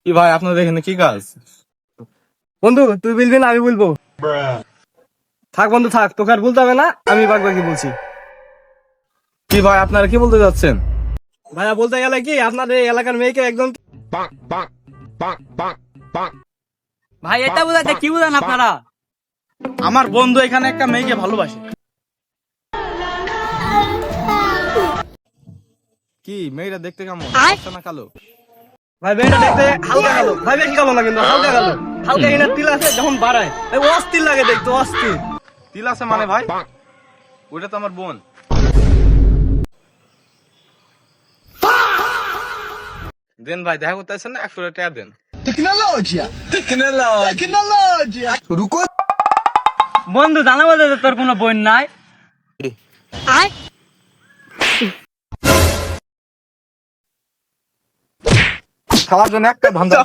কি ভাই আপনাদের এখানে কি কাজ? বন্ধু তুই বলবি না আমি বলবো? থাক বন্ধু থাক, তোকে আর বলতে হবে না, আমি বাকি বলছি। কি ভাই আপনারা কি বলতে যাচ্ছেন? ভাইয়া বলতে গেলে কি, আপনাদের এই এলাকার মেয়েকে একদম। ভাই এটা বোঝাতে কি বোঝান আপনারা? আমার বন্ধু এখানে একটা মেয়েকে ভালোবাসে। কি মেয়েটা দেখতে কেমন? ফর্সা না কালো? ভাই মেয়েটা দেখতে হালকা কালো, ভাই বেশি কালো না কিন্তু হালকা কালো, হালকা এখানে তিল আছে, যখন বাড়ায় ভাই অস্থির লাগে দেখতে, অস্থির। তিল আছে মানে ভাই? ওইটা তো আমার বোন। দেন ভাই, দেখা করতে আসছেন না, 100 টাকা দেন। বন্ধু জানা বলতে তোর কোনো বোন নাই? খাওয়ার জন্য একটা ধান্দা।